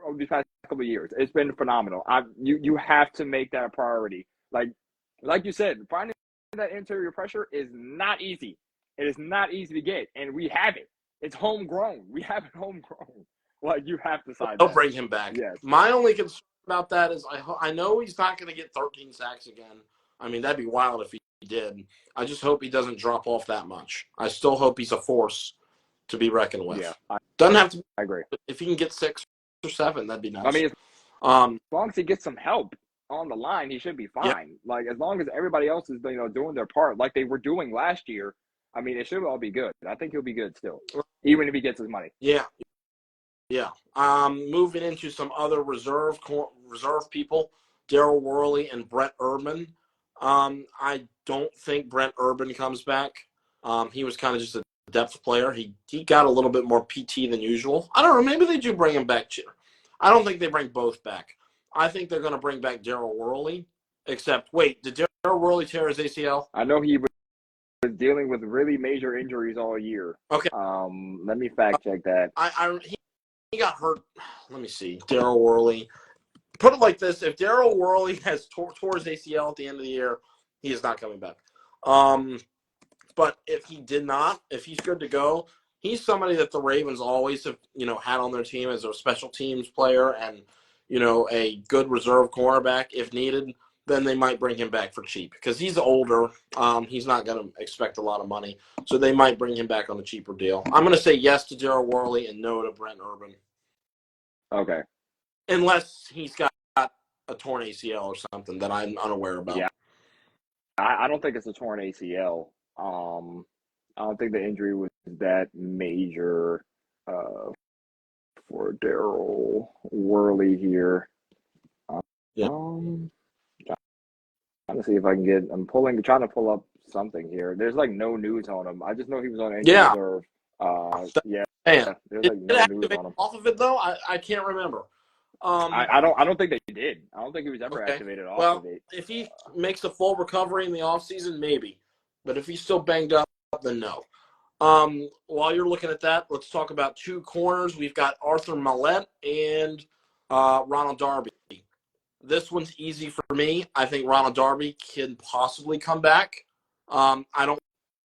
Speaker 2: over these past couple of years. It's been phenomenal. You have to make that a priority. Like you said, finding that interior pressure is not easy. It is not easy to get, and we have it. It's homegrown. We have it homegrown. Like, you have to sign.
Speaker 1: They'll bring him back.
Speaker 2: Yes.
Speaker 1: My only concern about that is I know he's not going to get 13 sacks again. I mean, that'd be wild if he did. I just hope he doesn't drop off that much. I still hope he's a force to be reckoned with.
Speaker 2: Yeah,
Speaker 1: doesn't have to.
Speaker 2: I agree.
Speaker 1: If he can get 6 or 7, that'd be nice.
Speaker 2: I mean, as long as he gets some help on the line, he should be fine.
Speaker 1: Yep.
Speaker 2: Like, as long as everybody else is doing their part, like they were doing last year. I mean, it should all be good. I think he'll be good still, even if he gets his money.
Speaker 1: Yeah. Yeah. Moving into some other reserve people, Daryl Worley and Brett Urban. I don't think Brett Urban comes back. He was kind of just a depth player. He got a little bit more PT than usual. I don't know. Maybe they do bring him back. I don't think they bring both back. I think they're going to bring back Daryl Worley. Except, wait, did Daryl Worley tear his ACL?
Speaker 2: I know he was dealing with really major injuries all year.
Speaker 1: Okay.
Speaker 2: Let me fact check that.
Speaker 1: got hurt. Let me see. Daryl Worley. Put it like this: if Daryl Worley has tore his ACL at the end of the year, he is not coming back. But if he did not, if he's good to go, he's somebody that the Ravens always have, had on their team as a special teams player and, a good reserve cornerback if needed. Then they might bring him back for cheap because he's older. He's not going to expect a lot of money, so they might bring him back on a cheaper deal. I'm going to say yes to Daryl Worley and no to Brent Urban.
Speaker 2: Okay.
Speaker 1: Unless he's got a torn ACL or something that I'm unaware about.
Speaker 2: Yeah, I don't think it's a torn ACL. I don't think the injury was that major for Daryl Worley here.
Speaker 1: Yeah.
Speaker 2: Trying to see if I can get. Trying to pull up something here. There's like no news on him. I just know he was on injury reserve. Yeah.
Speaker 1: Man,
Speaker 2: There's like no news on him.
Speaker 1: Off of it though, I can't remember.
Speaker 2: I don't think they did. I don't think he was ever activated off of it.
Speaker 1: If he makes a full recovery in the offseason, maybe. But if he's still banged up, then no. While you're looking at that, let's talk about two corners. We've got Arthur Mallette and Ronald Darby. This one's easy for me. I think Ronald Darby can possibly come back. I don't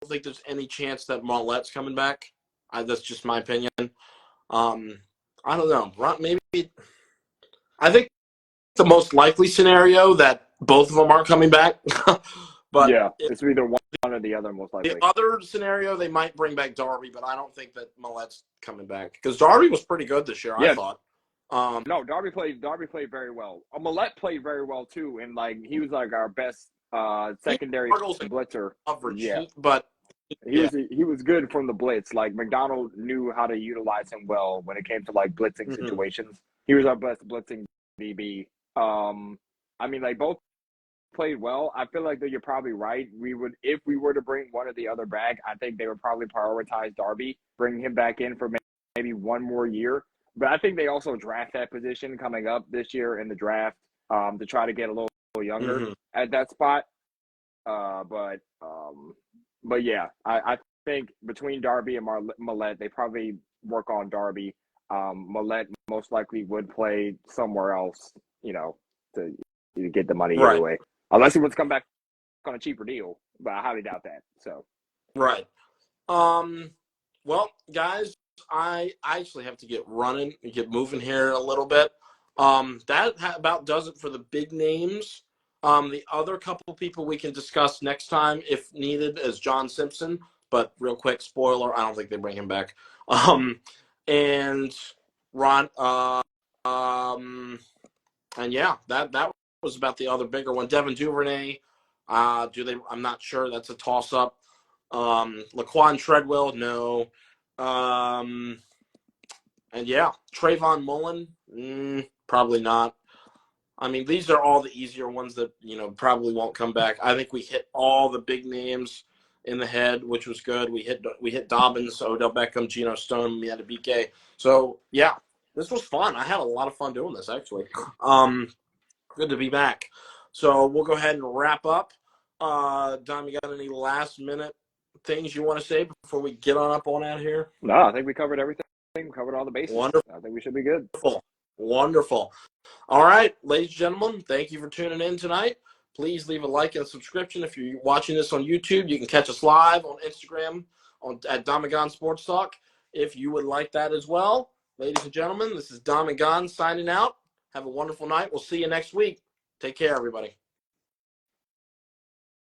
Speaker 1: think there's any chance that Mallette's coming back. That's just my opinion. I don't know. Maybe I think the most likely scenario that both of them aren't coming back. But
Speaker 2: yeah, it's either one or the other, most likely.
Speaker 1: The other scenario, they might bring back Darby, but I don't think that Mallette's coming back because Darby was pretty good this year. Yeah. I thought.
Speaker 2: No, Darby played very well. Mallette played very well too, and like he was like our best secondary blitzer.
Speaker 1: Coverage,
Speaker 2: yeah,
Speaker 1: but
Speaker 2: he was good from the blitz. Like McDonald knew how to utilize him well when it came to like blitzing situations. He was our best blitzing DB. I mean, like both played well. I feel like that you're probably right. If we were to bring one or the other back, I think they would probably prioritize Darby, bring him back in for maybe one more year. But I think they also draft that position coming up this year in the draft to try to get a little younger at that spot. But yeah, I think between Darby and Mallette, they probably work on Darby. Mallette most likely would play somewhere else, to get the money either way. Unless he wants to come back on a cheaper deal, but I highly doubt that. So,
Speaker 1: right. Well, guys, I actually have to get moving here a little bit. That about does it for the big names. The other couple people we can discuss next time, if needed, is John Simpson. But real quick, spoiler: I don't think they bring him back. And Ron. And yeah, that was about the other bigger one. Devin Duvernay. I'm not sure. That's a toss up. Laquan Treadwell, no. And yeah, Trayvon Mullen, probably not. I mean, these are all the easier ones that, probably won't come back. I think we hit all the big names in the head, which was good. We hit Dobbins, Odell Beckham, Geno Stone, Miata. So yeah, this was fun. I had a lot of fun doing this, actually. Good to be back. So we'll go ahead and wrap up. Dom, you got any last minute things you want to say before we get on up on out here?
Speaker 2: No, I think we covered everything. We covered all the bases.
Speaker 1: Wonderful.
Speaker 2: I think we should be good.
Speaker 1: Wonderful. All right, ladies and gentlemen, thank you for tuning in tonight. Please leave a like and a subscription. If you're watching this on YouTube, you can catch us live on Instagram at Gonz Sportstalk if you would like that as well. Ladies and gentlemen, this is Dom and Gonz signing out. Have a wonderful night. We'll see you next week. Take care, everybody.